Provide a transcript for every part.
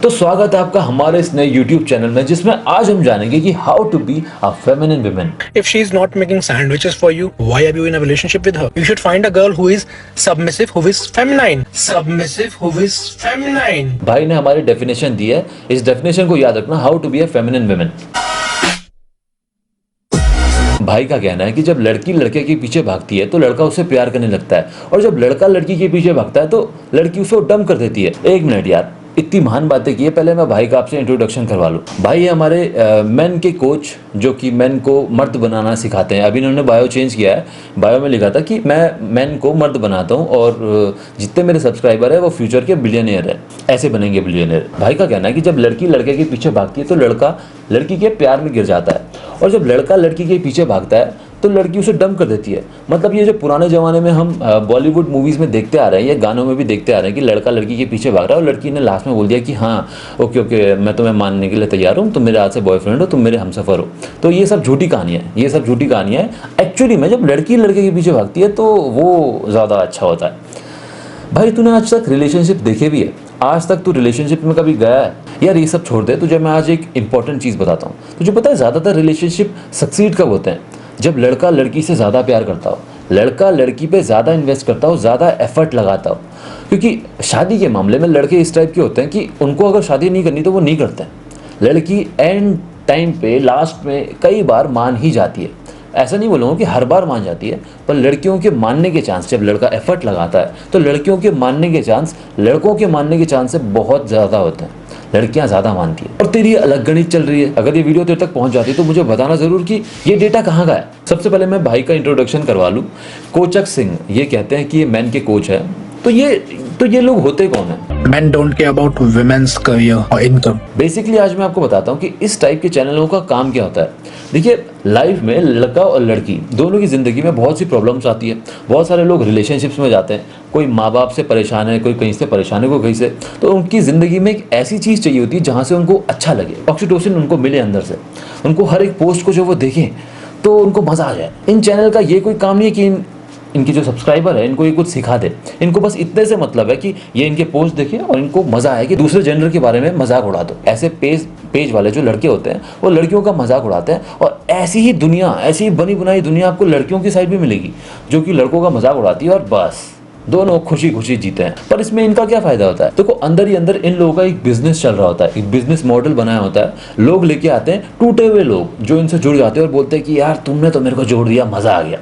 तो स्वागत है आपका हमारे इस नए YouTube चैनल में जिसमें आज हम जानेंगे कि how to be a feminine woman. If she is not making sandwiches for you, why are you in a relationship with her? You should find a girl who is submissive, who is feminine. Submissive, who is feminine. भाई ने हमारी definition दी है, इस definition को याद रखना, how to be a feminine woman. भाई का कहना है कि जब लड़की लड़के के पीछे भागती है तो लड़का उससे प्यार करने लगता है, और जब लड़का लड़की के पीछे भागता है तो लड़की उसे डंप कर देती है। एक मिनट यार, इतनी महान बातें की है, पहले मैं भाई का आपसे इंट्रोडक्शन करवा लूँ। भाई हमारे मेन के कोच जो कि मेन को मर्द बनाना सिखाते हैं। अभी इन्होंने बायो चेंज किया है, बायो में लिखा था कि मैं मेन को मर्द बनाता हूँ और जितने मेरे सब्सक्राइबर है वो फ्यूचर के बिलियनियर है, ऐसे बनेंगे बिलियनियर। भाई का कहना है कि जब लड़की लड़के के पीछे भागती है तो लड़का लड़की के प्यार में गिर जाता है, और जब लड़का लड़की के पीछे भागता है तो लड़की उसे डंप कर देती है। मतलब ये जो पुराने ज़माने में हम बॉलीवुड मूवीज़ में देखते आ रहे हैं या गानों में भी देखते आ रहे हैं कि लड़का लड़की के पीछे भाग रहा है और लड़की ने लास्ट में बोल दिया कि हाँ ओके मैं तुम्हें मानने के लिए तैयार हूँ, तुम मेरे हाथ से बॉयफ्रेंड हो, तुम मेरे हमसफ़र हो। तो ये सब झूठी कहानियाँ हैं, ये सब झूठी कहानियाँ हैं। एक्चुअली में जब लड़की लड़के के पीछे भागती है तो वो ज़्यादा अच्छा होता है। भाई तूने आज तक रिलेशनशिप देखे भी है? आज तक तू रिलेशनशिप में कभी गया है? यार ये सब छोड़ दे, तुझे मैं आज एक इंपॉर्टेंट चीज़ बताता हूँ। तुझे पता है ज़्यादातर रिलेशनशिप सक्सीड कब होते हैं? जब लड़का लड़की से ज़्यादा प्यार करता हो, लड़का लड़की पे ज़्यादा इन्वेस्ट करता हो, ज़्यादा एफर्ट लगाता हो। क्योंकि शादी के मामले में लड़के इस टाइप के होते हैं कि उनको अगर शादी नहीं करनी तो वो नहीं करते हैं। लड़की एंड टाइम पे लास्ट में कई बार मान ही जाती है। ऐसा नहीं बोलूँगा कि हर बार मान जाती है, पर लड़कियों के मानने के चांस, जब लड़का एफर्ट लगाता है तो लड़कियों के मानने के चांस लड़कों के मानने के चांस से बहुत ज़्यादा होते हैं। लड़कियां ज़्यादा मानती है। और तेरी अलग गणित चल रही है। अगर ये वीडियो तेरे तक पहुंच जाती है तो मुझे बताना ज़रूर कि ये डेटा कहाँ का है। सबसे पहले मैं भाई का इंट्रोडक्शन करवा लूँ। कोचक सिंह ये कहते हैं कि ये मैन के कोच है। तो ये लोग होते कौन हैं? Men don't care about women's career or income. Basically आज मैं आपको बताता हूँ कि इस टाइप के चैनलों का काम क्या होता है। देखिए, लाइफ में लड़का और लड़की दोनों की ज़िंदगी में बहुत सी प्रॉब्लम्स आती है। बहुत सारे लोग रिलेशनशिप्स में जाते हैं, कोई माँ बाप से परेशान है, कोई कहीं से परेशान है, कोई कहीं से। तो उनकी ज़िंदगी में एक ऐसी चीज़ चाहिए होती है जहाँ से उनको अच्छा लगे, ऑक्सीटोसिन उनको मिले अंदर से। उनको हर एक पोस्ट को जो वो देखें तो उनको मज़ा आ जाए। इन चैनल का ये कोई काम नहीं है कि इनकी जो सब्सक्राइबर है इनको ये कुछ सिखा दे। इनको बस इतने से मतलब है कि ये इनके पोस्ट देखें और इनको मज़ा आए कि दूसरे जेंडर के बारे में मजाक उड़ा दो। ऐसे पेज वाले जो लड़के होते हैं वो लड़कियों का मजाक उड़ाते हैं, और ऐसी ही दुनिया, ऐसी ही बनी बनाई दुनिया आपको लड़कियों की साइड भी मिलेगी जो कि लड़कों का मजाक उड़ाती है, और बस दोनों खुशी खुशी जीते हैं। पर इसमें इनका क्या फ़ायदा होता है? देखो, अंदर ही अंदर इन लोगों का एक बिजनेस चल रहा होता है, एक बिजनेस मॉडल बनाया होता है। लोग लेके आते हैं, टूटे हुए लोग जो इनसे जुड़ जाते हैं और बोलते हैं कि यार तुमने तो मेरे को जोड़ दिया, मज़ा आ गया।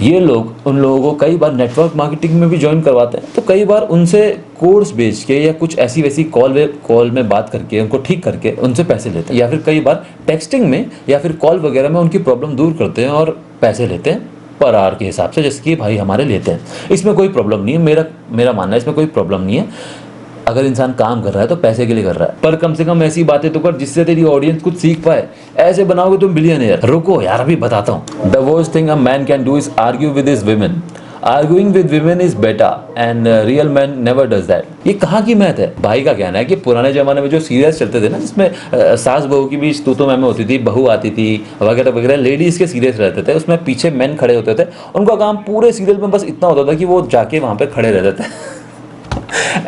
ये लोग उन लोगों को कई बार नेटवर्क मार्केटिंग में भी ज्वाइन करवाते हैं, तो कई बार उनसे कोर्स बेच के या कुछ ऐसी वैसी कॉल में बात करके उनको ठीक करके उनसे पैसे लेते हैं, या फिर कई बार टेक्सटिंग में या फिर कॉल वगैरह में उनकी प्रॉब्लम दूर करते हैं और पैसे लेते हैं पर आवर के हिसाब से, जैसे कि भाई हमारे लेते हैं। इसमें कोई प्रॉब्लम नहीं है, मेरा मानना है इसमें कोई प्रॉब्लम नहीं है। अगर इंसान काम कर रहा है तो पैसे के लिए कर रहा है, पर कम से कम ऐसी बातें तो कर जिससे तेरी ऑडियंस कुछ सीख पाए। ऐसे बनाओगे तुम बिलियनियर। रुको यार, अभी बताता हूँ। The worst thing a man can do is argue with his women. Arguing with women is better and real man never does that. ये कहाँ की मैथ है? भाई का कहना है कि पुराने जमाने में जो सीरियल्स चलते थे ना, जिसमें सास बहू की बीच तू मैं होती थी, बहू आती थी वगैरह वगैरह, लेडीज़ के सीरियल्स रहते थे, उसमें पीछे मैन खड़े होते थे। उनका काम पूरे सीरियल में बस इतना होता था कि वो जाके वहाँ पे खड़े रहते थे।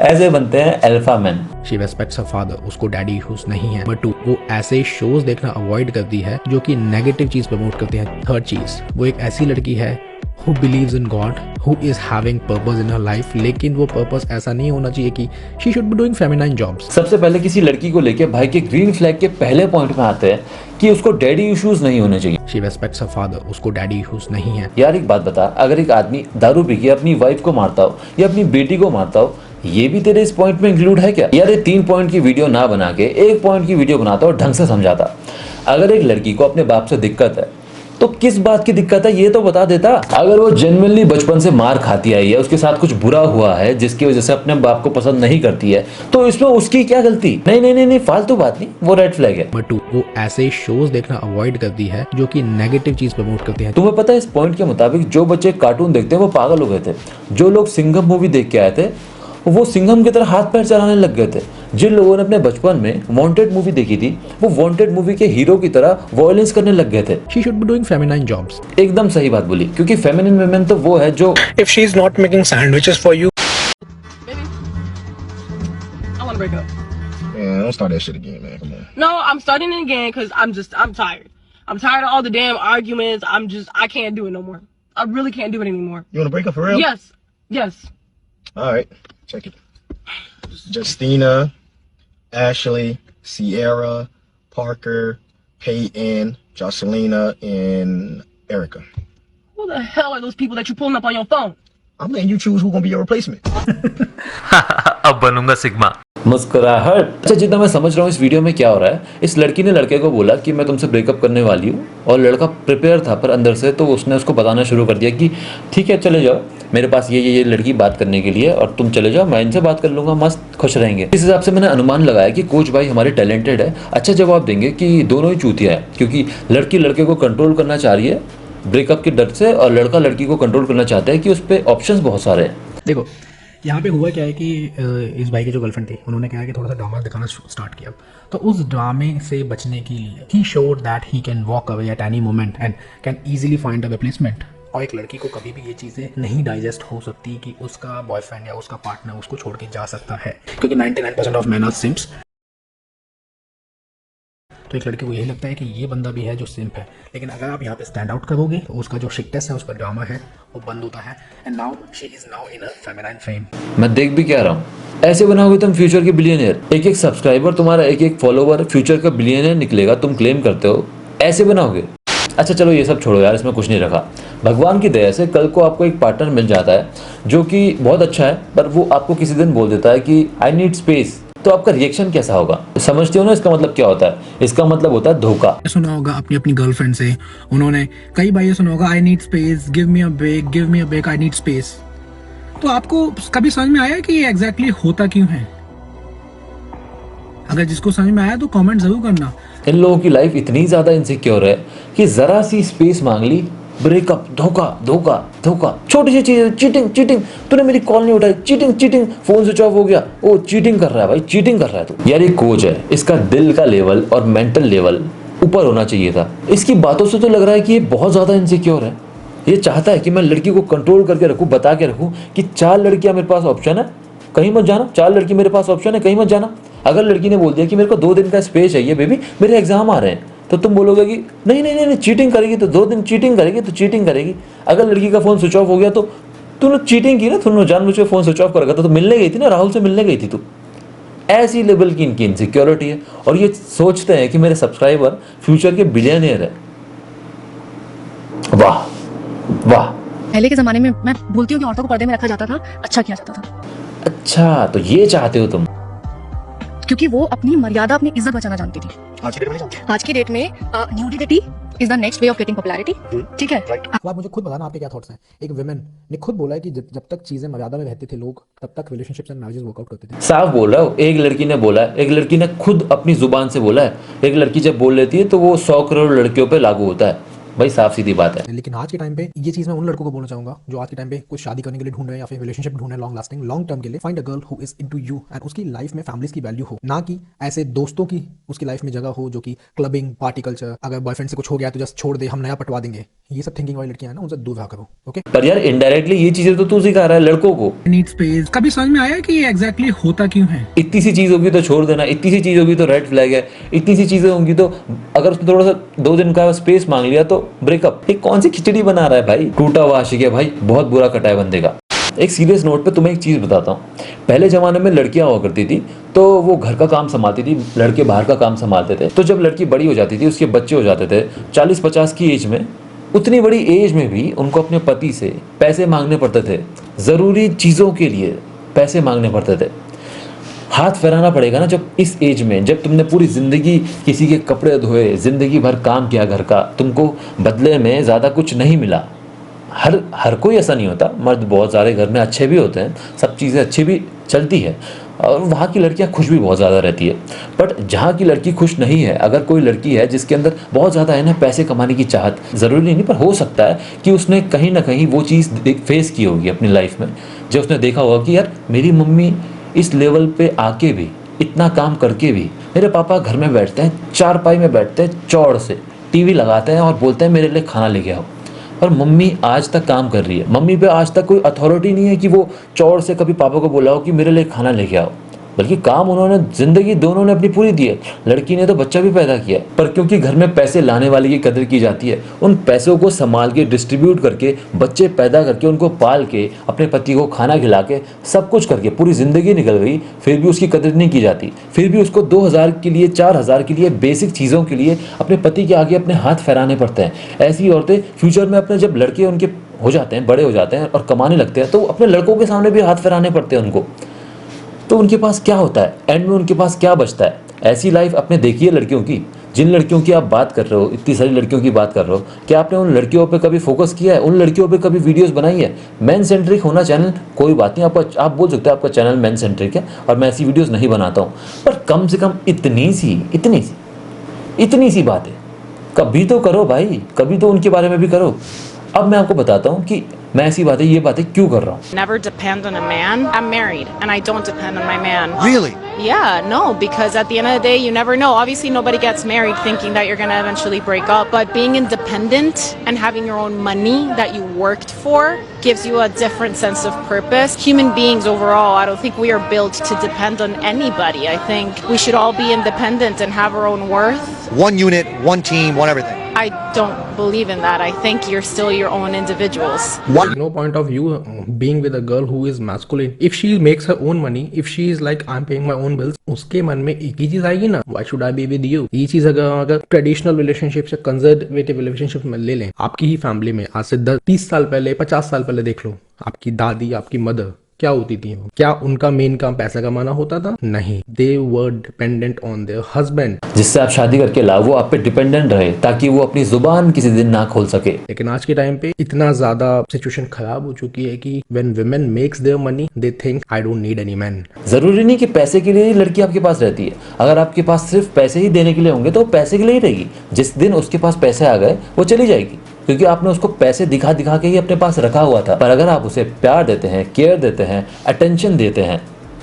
ऐसे बनते हैं alpha man. She respects her father, उसको डैडी यूज नहीं है। बट वो ऐसे शोज देखना अवॉइड करती है जो कि नेगेटिव चीज प्रमोट करते हैं। थर्ड चीज, वो एक ऐसी लड़की है who believes in God, who is having purpose in her life, लेकिन वो पर्पस ऐसा नहीं होना चाहिए कि she should be doing feminine jobs। सबसे पहले किसी लड़की को लेके भाई के ग्रीन फ्लैग के पहले पॉइंट में आते हैं कि उसको डैडी इश्यूज नहीं होने चाहिए। She respects her father, उसको डैडी इश्यूज नहीं है। यार एक बात बता, अगर एक आदमी दारू पी के अपनी वाइफ को मारता हो या अपनी बेटी को मारता हो, ये भी तेरे इस पॉइंट में इंक्लूड है क्या? यार ये 3 पॉइंट की वीडियो ना बना के 1 पॉइंट की वीडियो बनाता और ढंग से समझाता। अगर एक लड़की को अपने बाप से दिक्कत है तो किस बात की दिक्कत है ये तो बता देता। अगर वो जेन्युइनली बचपन से मार खाती आई है, उसके साथ कुछ बुरा हुआ है जिसकी वजह से अपने बाप को पसंद नहीं करती है, तो इसमें उसकी क्या गलती? नहीं, फालतू बात नहीं, वो रेड फ्लैग है। बट वो ऐसे शोज देखना अवॉइड करती है जो कि नेगेटिव चीज प्रमोट करते हैं। तुम्हें पता है इस पॉइंट के मुताबिक जो बच्चे कार्टून देखते हैं वो पागल हो गए थे। जो लोग सिंघम मूवी देख के आए थे वो सिंघम की तरह हाथ पैर चलाने लग गए थे। जिन लोगों ने अपने बचपन में वांटेड मूवी देखी थी वो वांटेड मूवी के हीरो की तरह वायलेंस करने लग गए थे। She should be doing feminine jobs। एकदम सही बात बोली, क्योंकि फेमिनिन वुमेन तो वो है जो If she is not making sandwiches for you, Baby, I want to break up. Man, don't start that shit again, man. Come on. No, I'm starting it again because I'm tired. I'm tired of all the damn arguments. I can't do it no more. I really can't do it anymore. You want to break up for real? Yes. Yes. All right. Check it. Justina, Ashley, Sierra, Parker, Peyton, Jocelina, and Erica. Who the hell are those people that you're pulling up on your phone? I'm letting you choose who's gonna be your replacement. अब बनूंगा sigma. मुस्कुराहट। अच्छा, जितना मैं समझ रहा हूँ इस वीडियो में क्या हो रहा है, इस लड़की ने लड़के को बोला कि मैं तुमसे ब्रेकअप करने वाली हूँ, और लड़का प्रिपेयर था पर अंदर से, तो उसने उसको बताना शुरू कर दिया कि ठीक है चले जाओ, मेरे पास ये लड़की बात करने के लिए, और तुम चले जाओ, मैं इनसे बात कर लूंगा, मस्त खुश रहेंगे। इस हिसाब से मैंने अनुमान लगाया कि कोच भाई हमारे टैलेंटेड है, अच्छा जवाब देंगे कि दोनों ही चूतिया है, क्योंकि लड़की लड़के को कंट्रोल करना चाह रही है ब्रेकअप के डर से, और लड़का लड़की को कंट्रोल करना चाहता है कि उस पर ऑप्शंस बहुत सारे हैं। देखो यहाँ पे हुआ क्या है कि इस भाई की जो गर्लफ्रेंड थी, उन्होंने क्या है कि थोड़ा सा ड्रामा दिखाना स्टार्ट किया, तो उस ड्रामे से बचने के लिए he showed that he can walk away at any moment and can easily find a replacement. और एक लड़की को कभी भी ये चीज़ें नहीं डाइजेस्ट हो सकती कि उसका बॉयफ्रेंड या उसका पार्टनर उसको छोड़ के जा सकता है, क्योंकि 99% ऑफ मैन आर सिम्प्स। तो एक लड़के को यही लगता है कि ये बंदा भी है जो सिम्प है, लेकिन अगर आप यहाँ पे स्टैंड आउट करोगे तो उसका जो शिकनेस है, उसका ड्रामा है, वो बंद होता है। And now she is now in a feminine fame. मैं देख भी क्या रहा हूँ, ऐसे बनाओगे तुम फ्यूचर के बिलियनियर, एक एक सब्सक्राइबर तुम्हारा, एक एक फॉलोवर फ्यूचर का बिलियनियर निकलेगा, तुम क्लेम करते हो, ऐसे बनाओगे। अच्छा चलो ये सब छोड़ो यार, इसमें कुछ नहीं रखा। भगवान की दया से कल को आपको एक पार्टनर मिल जाता है जो कि बहुत अच्छा है, पर वो आपको किसी दिन बोल देता है कि आई नीड स्पेस, तो आपका रिएक्शन कैसा होगा? समझते हो ना इसका मतलब क्या होता है? इसका मतलब होता है धोखा। सुना होगा अपनी अपनी गर्लफ्रेंड से, उन्होंने कई बार ये सुना होगा I need space, give me a break, I need space. तो आपको कभी समझ में आया कि ये एग्जैक्टली होता क्यों है? अगर जिसको समझ में आया तो कमेंट जरूर करना। इन लोगों की लाइफ इतनी ज्यादा इनसिक्योर है कि जरा सी स्पेस मांग ली, ब्रेकअप, धोखा धोखा धोखा, छोटी सी चीज, चीटिंग, तूने मेरी कॉल नहीं उठाई, चीटिंग, फोन स्विच ऑफ हो गया, ओ चीटिंग कर रहा है भाई, चीटिंग कर रहा है तू। यार ये कोच है, इसका दिल का लेवल और मेंटल लेवल ऊपर होना चाहिए था। इसकी बातों से तो लग रहा है कि ये बहुत ज्यादा इनसिक्योर है। ये चाहता है कि मैं लड़की को कंट्रोल करके रखूं, बता के रखूं कि 4 लड़कियां मेरे पास ऑप्शन है, कहीं मत जाना, 4 लड़की मेरे पास ऑप्शन है, कहीं मत जाना। अगर लड़की ने बोल दिया कि मेरे को 2 दिन का स्पेस चाहिए बेबी, मेरे एग्जाम आ रहे हैं, तो तुम बोलोगे कि नहीं चीटिंग करेगी तो 2 दिन चीटिंग करेगी। अगर लड़की का फोन स्विच ऑफ हो गया तो तूने चीटिंग की ना, तूने जानबूझ के फोन स्विच ऑफ कर रखा था, तो मिलने गई थी ना, राहुल से मिलने गई थी तू। ऐसी लेवल की इनकी इनसिक्योरिटी है, और ये सोचते हैं कि मेरे सब्सक्राइबर फ्यूचर के बिलियनियर है। वाह वाह। पहले के जमाने में मैं बोलती हूँ कि औरतों को पर्दे में रखा जाता था, अच्छा किया जाता था। अच्छा तो ये चाहते हो तुम? क्योंकि वो अपनी मर्यादा, अपनी इज्जत बचाना जानती थी। आज की डेट में nudity is the next way of getting popularity. ठीक है, अब आप मुझे खुद बताना आपके क्या थॉट्स हैं। एक विमेन ने खुद बोला है कि जब तक चीजें मर्यादा में रहते थे लोग, तब तक रिलेशनशिप्स एंड मैरिजेस वर्कआउट करते थे। साफ बोल रहा हूँ, एक लड़की ने बोला है, एक लड़की ने खुद अपनी जुबान से बोला है। एक लड़की जब बोल लेती है तो वो 100 करोड़ लड़कियों पे लागू होता है भाई, साफ सीधी बात है। लेकिन आज के टाइम पे ये चीज मैं उन लड़कों को बोलना चाहूंगा जो आज के टाइम पे कुछ शादी करने के लिए ढूंढ रहे हैं या फिर रिलेशनशिप ढूंढ रहे हैं लॉन्ग लास्टिंग, लॉन्ग टर्म के लिए। Find a girl who is into you and उसकी लाइफ में फैमिलीज की वैल्यू हो, ना कि ऐसे दोस्तों की उसकी लाइफ में जगह हो जो कि क्लबिंग, पार्टी कल्चर, अगर बॉयफ्रेंड से कुछ हो गया तो जस्ट छोड़ दे, हम नया पटवा देंगे, ये सब थिंकिंग वाली लड़कियां हैं ना, उनसे दूर रहा करो। ओके, पर यार इनडायरेक्टली ये चीजें तो तू सिखा रहा है लड़कों को। Need space. कभी समझ में आया कि ये एग्जैक्टली होता क्यों है? इतनी सी चीज होगी तो छोड़ देना, इतनी सी चीज होगी तो रेड फ्लैग है, इतनी सी चीजें होंगी तो अगर उसने थोड़ा सा 2 दिन का स्पेस मांग लिया तो ब्रेकअप। ये कौन सी खिचड़ी बना रहा है भाई? टूटा हुआ आशिक है भाई, बहुत बुरा कटा है बंदे का। एक सीरियस नोट पे तुम्हें एक चीज बताता हूँ। पहले जमाने में लड़कियां हुआ करती थी तो वो घर का काम संभालती थी, लड़के बाहर का काम संभालते थे। तो जब लड़की बड़ी हो जाती थी, उसके बच्चे हो जाते थे 40-50 की एज में, उतनी बड़ी एज में भी उनको अपने पति से पैसे मांगने पड़ते थे, जरूरी चीजों के लिए पैसे मांगने पड़ते थे। हाथ फैलाना पड़ेगा ना जब इस एज में, जब तुमने पूरी जिंदगी किसी के कपड़े धोए, जिंदगी भर काम किया घर का, तुमको बदले में ज्यादा कुछ नहीं मिला। हर कोई ऐसा नहीं होता, मर्द बहुत सारे घर में अच्छे भी होते हैं, सब चीज़ें अच्छी भी चलती है, और वहाँ की लड़कियाँ खुश भी बहुत ज़्यादा रहती है। बट जहाँ की लड़की खुश नहीं है, अगर कोई लड़की है जिसके अंदर बहुत ज़्यादा है ना पैसे कमाने की चाहत, ज़रूरी नहीं पर हो सकता है कि उसने कहीं ना कहीं वो चीज़ फेस की होगी अपनी लाइफ में, जो उसने देखा होगा कि यार मेरी मम्मी इस लेवल पे आके भी, इतना काम करके भी, मेरे पापा घर में बैठते हैं, चारपाई में बैठते हैं चौड़ से, टीवी लगाते हैं और बोलते हैं मेरे लिए खाना लेके आओ, और मम्मी आज तक काम कर रही है। मम्मी पे आज तक कोई अथॉरिटी नहीं है कि वो चौड़ से कभी पापा को बोला हो कि मेरे लिए खाना लेके आओ। बल्कि काम उन्होंने जिंदगी दोनों ने अपनी पूरी दी है। लड़की ने तो बच्चा भी पैदा किया, पर क्योंकि घर में पैसे लाने वाले की कदर की जाती है, उन पैसों को संभाल के, डिस्ट्रीब्यूट करके, बच्चे पैदा करके, उनको पाल के, अपने पति को खाना खिला के, सब कुछ करके पूरी जिंदगी निकल गई, फिर भी उसकी कदर नहीं की जाती। फिर भी उसको 2000 के लिए, 4000 के लिए, बेसिक चीज़ों के लिए अपने पति के आगे अपने हाथ फैलाने पड़ते हैं। ऐसी औरतें फ्यूचर में अपने, जब लड़के उनके हो जाते हैं, बड़े हो जाते हैं और कमाने लगते हैं, तो अपने लड़कों के सामने भी हाथ फैलाने पड़ते हैं उनको। तो उनके पास क्या होता है एंड में, उनके पास क्या बचता है? ऐसी लाइफ आपने देखी है लड़कियों की? जिन लड़कियों की आप बात कर रहे हो, इतनी सारी लड़कियों की बात कर रहे हो, क्या आपने उन लड़कियों पे कभी फोकस किया है? उन लड़कियों पे कभी वीडियोस बनाई है? मैन सेंट्रिक होना चैनल कोई बात नहीं, आपका, आप बोल सकते हैं आपका चैनल मैन सेंट्रिक है और मैं ऐसी वीडियोस नहीं बनाता हूँ, पर कम से कम इतनी सी बात है कभी तो करो भाई, कभी तो उनके बारे में भी करो। अब मैं आपको बताता हूँ कि मैं ऐसी बातें, ये बातें क्यों कर रहा हूँ। Never depend on a man. I'm married and I don't depend on my man. Really? Yeah, no, because at the end of the day, you never know. Obviously, nobody gets married thinking that you're going to eventually break up. But being independent and having your own money that you worked for gives you a different sense of purpose. Human beings overall, I don't think we are built to depend on anybody. I think we should all be independent and have our own worth. One unit, one team, one everything. I don't believe in that. I think you're still your own individuals. What? No point of view being with a girl who is masculine. If she makes her own money, if she is like I'm paying my own bills, उसके मन में एक ही चीज आएगी ना, why should I be with you? ये चीज अगर ट्रेडिशनल रिलेशनशिप से कंजर्वेटिव रिलेशनशिप में ले लें, आपकी ही फैमिली में आज से 30 साल पहले, 50 साल पहले देख लो, आपकी दादी, आपकी मदर क्या होती थी? क्या उनका मेन काम पैसा कमाना होता था? नहीं, they were dependent on their husband. जिससे आप शादी करके लाओ, वो आप पे डिपेंडेंट रहे ताकि वो अपनी जुबान किसी दिन ना खोल सके। लेकिन आज के टाइम पे इतना ज्यादा सिचुएशन खराब हो चुकी है कि when women makes their money they think I don't need any man. जरूरी नहीं कि पैसे के लिए ही लड़की आपके पास रहती है। अगर आपके पास सिर्फ पैसे ही देने के लिए होंगे तो वो पैसे के लिए ही रहेगी। जिस दिन उसके पास पैसे आ गए वो चली जाएगी, क्योंकि आपने उसको पैसे दिखा दिखा के ही अपने पास रखा हुआ था। पर अगर आप उसे प्यार देते हैं, केयर देते हैं, अटेंशन देते हैं,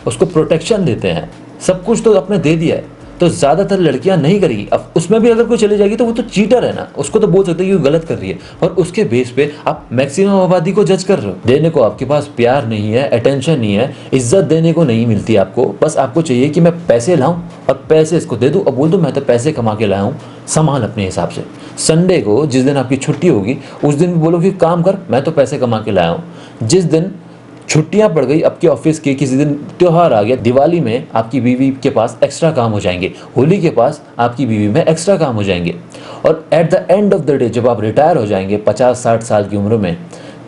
उसको प्रोटेक्शन देते हैं, सब कुछ तो आपने दे दिया है, तो ज़्यादातर लड़कियां नहीं करेगी। अब उसमें भी अगर कोई चली जाएगी तो वो तो चीटर है ना, उसको तो बोल सकते हैं कि वो गलत कर रही है, और उसके बेस पे आप मैक्सिमम आबादी को जज कर रहे हो। देने को आपके पास प्यार नहीं है, अटेंशन नहीं है, इज्जत देने को नहीं मिलती आपको। बस आपको चाहिए कि मैं पैसे लाऊं और पैसे इसको दे दूं और बोल दूं मैं तो पैसे कमा के लाया हूं, संभाल अपने हिसाब से। संडे को जिस दिन आपकी छुट्टी होगी उस दिन भी बोलो कि काम कर, मैं तो पैसे कमा के लाया हूँ। जिस दिन छुट्टियां पड़ गई आपके ऑफिस के, किसी दिन त्योहार आ गया, दिवाली में आपकी बीवी के पास एक्स्ट्रा काम हो जाएंगे, होली के पास आपकी बीवी में एक्स्ट्रा काम हो जाएंगे, और at the end of the day जब आप रिटायर हो जाएंगे 50-60 साल की उम्र में,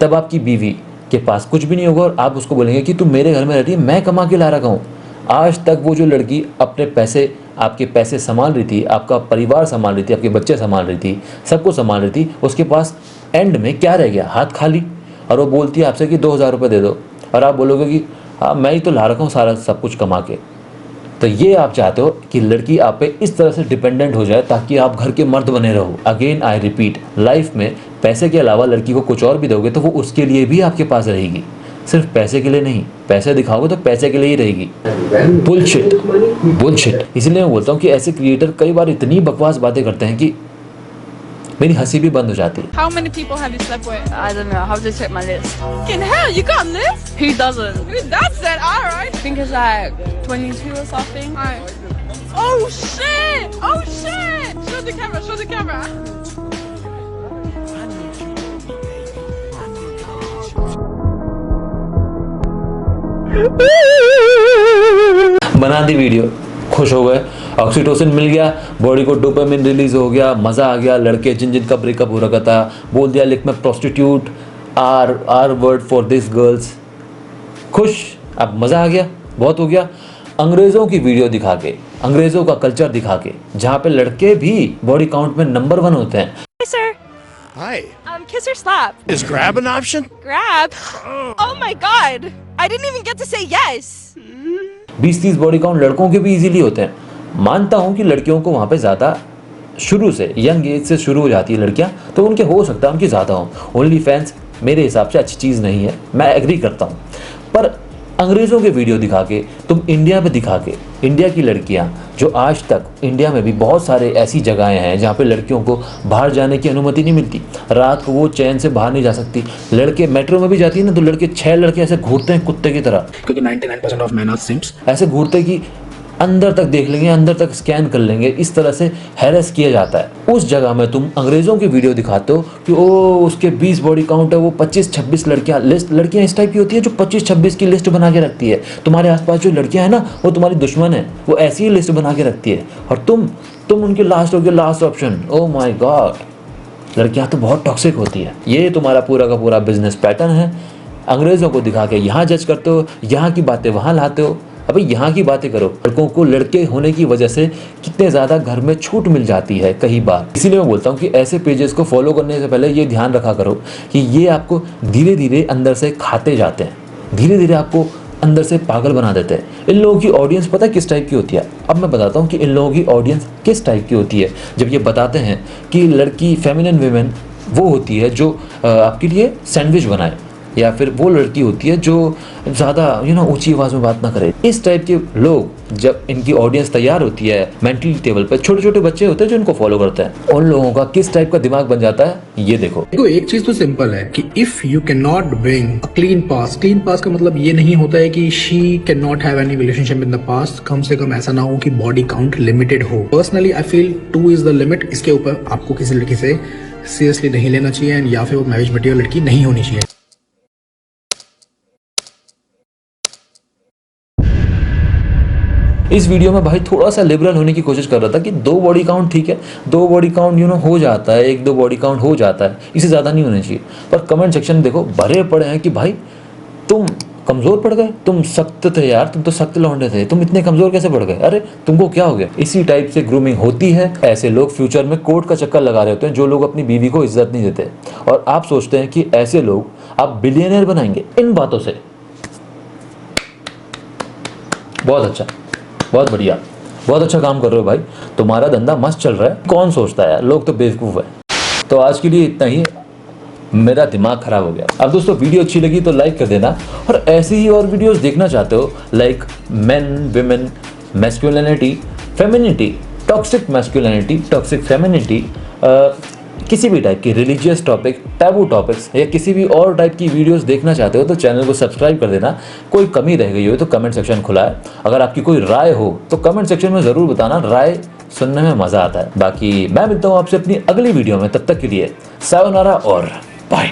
तब आपकी बीवी के पास कुछ भी नहीं होगा और आप उसको बोलेंगे कि तू मेरे घर में रहती है, मैं कमा के ला रखा हूँ। आज तक वो जो लड़की अपने पैसे, आपके पैसे संभाल रही थी, आपका परिवार संभाल रही थी, आपके बच्चे संभाल रही थी, सबको संभाल रही थी, उसके पास एंड में क्या रह गया? हाथ खाली। और वो बोलती है आपसे कि 2000 रुपये दे दो, और आप बोलोगे कि हाँ मैं ही तो ला रखा हूँ सारा सब कुछ कमा के। तो ये आप चाहते हो कि लड़की आप पे इस तरह से डिपेंडेंट हो जाए ताकि आप घर के मर्द बने रहो। अगेन आई रिपीट, लाइफ में पैसे के अलावा लड़की को कुछ और भी दोगे तो वो उसके लिए भी आपके पास रहेगी, सिर्फ पैसे के लिए नहीं। पैसे दिखाओगे तो पैसे के लिए ही रहेगी। बुलशिट। इसलिए मैं बोलता हूँ कि ऐसे क्रिएटर कई बार इतनी बकवास बातें करते हैं कि मेरी हंसी भी बंद हो जाती है। How many people have you slept with? I don't know. How to check my list? In hell, you got a list? Who doesn't? That's it. All right. I think it's like 22 or something. All right. Oh shit! Oh shit! Show the camera. Show the camera. बना दी video, खुश हो गए, oxytocin मिल गया, body को dopamine release हो गया, मज़ा आ गया। लड़के जिनका ब्रेकअप हो रखा था बोल दिया लिख में prostitute, our word for this girls, खुश। अब मज़ा आ गया, बहुत हो गया। अंग्रेज़ों की वीडियो दिखा के, अंग्रेज़ों का कल्चर दिखा के, जहाँ पे लड़के भी बॉडी काउंट में नंबर 1 होते हैं। Hi, sir. Hi. Kiss or slap? Is grab an option? Grab? Oh my god! I didn't even get to say yes. 20-30 body count लड़कों के भी इजीली होते हैं। मानता हूँ कि लड़कियों को वहाँ पे ज़्यादा शुरू से, यंग एज से शुरू हो जाती है लड़कियाँ, तो उनके हो सकता है उनकी ज़्यादा हो। ओनली फैंस मेरे हिसाब से अच्छी चीज़ नहीं है, मैं एग्री करता हूँ। पर अंग्रेज़ों के वीडियो दिखा के, तुम इंडिया में दिखा के, इंडिया की लड़कियां जो आज तक इंडिया में भी बहुत सारे ऐसी जगहें हैं जहाँ पे लड़कियों को बाहर जाने की अनुमति नहीं मिलती, रात को वो चैन से बाहर नहीं जा सकती। लड़के मेट्रो में भी जाती है ना तो लड़के 6 लड़के ऐसे घूरते हैं कुत्ते की तरह, क्योंकि 99% ऑफ मैन आर सिम्प्स। ऐसे घूरते कि अंदर तक देख लेंगे, अंदर तक स्कैन कर लेंगे, इस तरह से हैरेस किया जाता है। उस जगह में तुम अंग्रेज़ों की वीडियो दिखाते हो कि ओ उसके 20 बॉडी काउंट है, वो 25-26 लड़कियां इस टाइप की होती है जो 25-26 की लिस्ट बना के रखती है। तुम्हारे आसपास जो लड़कियां हैं ना वो तुम्हारी दुश्मन है, वो ऐसी ही लिस्ट बना के रखती है और तुम उनके last option. Oh my God, लड़कियां तो बहुत टॉक्सिक होती है। ये तुम्हारा पूरा का पूरा बिजनेस पैटर्न है। अंग्रेज़ों को दिखा के यहाँ जज करते हो, यहाँ की बातें वहाँ लाते हो। अबे यहाँ की बातें करो। लड़कों को लड़के होने की वजह से कितने ज़्यादा घर में छूट मिल जाती है कई बार। इसीलिए मैं बोलता हूँ कि ऐसे पेजेस को फॉलो करने से पहले ये ध्यान रखा करो कि ये आपको धीरे धीरे अंदर से खाते जाते हैं, धीरे धीरे आपको अंदर से पागल बना देते हैं। इन लोगों की ऑडियंस पता है किस टाइप की होती है? अब मैं बताता हूँ कि इन लोगों की ऑडियंस किस टाइप की होती है। जब ये बताते हैं कि लड़की फेमिनिन वीमेन वो होती है जो आपके लिए सैंडविच बनाए, या फिर वो लड़की होती है जो ज़्यादा ऊंची आवाज़ में बात ना करे। इस टाइप के लोग जब इनकी ऑडियंस तैयार होती है मेंटली टेबल पर, छोटे छोटे बच्चे होते हैं जो इनको फॉलो करते हैं, उन लोगों का किस टाइप का दिमाग बन जाता है ये देखो। एक चीज तो सिंपल है कि if you can not bring a clean past का मतलब ये नहीं होता है कि she can not have any relationship in the past. कम से कम ऐसा ना हो कि बॉडी काउंट लिमिटेड हो। Personally I feel 2 is the limit. इसके ऊपर आपको किसी लड़की से सीरियसली नहीं लेना चाहिए एंड या फिर वो मैरिज मटेरियल लड़की नहीं होनी चाहिए। इस वीडियो में भाई थोड़ा सा लिबरल होने की कोशिश कर रहा था कि 2 बॉडी काउंट ठीक है, 2 बॉडी काउंट हो जाता है, 1-2 बॉडी काउंट हो जाता है, इससे ज़्यादा नहीं होना चाहिए। पर कमेंट सेक्शन देखो भरे पड़े हैं कि भाई तुम कमज़ोर पड़ गए, तुम सख्त थे यार, तुम तो सख्त लौंडे थे, तुम इतने कमज़ोर कैसे पड़ गए, अरे तुमको क्या हो गया। इसी टाइप से ग्रूमिंग होती है। ऐसे लोग फ्यूचर में कोर्ट का चक्कर लगा रहे होते हैं, जो लोग अपनी बीवी को इज्जत नहीं देते, और आप सोचते हैं कि ऐसे लोग आप बिलियनियर बनाएंगे इन बातों से। बहुत अच्छा, बहुत बढ़िया, बहुत अच्छा काम कर रहे हो भाई, तुम्हारा धंधा मस्त चल रहा है। कौन सोचता है यार, लोग तो बेवकूफ़ है। तो आज के लिए इतना ही, मेरा दिमाग खराब हो गया। अब दोस्तों वीडियो अच्छी लगी तो लाइक कर देना, और ऐसी ही और वीडियोस देखना चाहते हो like main women masculinity femininity, toxic masculinity toxic femininity, किसी भी टाइप की रिलीजियस टॉपिक, टैबू टॉपिक्स या किसी भी और टाइप की वीडियोस देखना चाहते हो तो चैनल को सब्सक्राइब कर देना। कोई कमी रह गई हो तो कमेंट सेक्शन खुला है, अगर आपकी कोई राय हो तो कमेंट सेक्शन में ज़रूर बताना, राय सुनने में मज़ा आता है। बाकी मैं मिलता हूँ आपसे अपनी अगली वीडियो में, तब तक के लिए सायोनारा और बाय।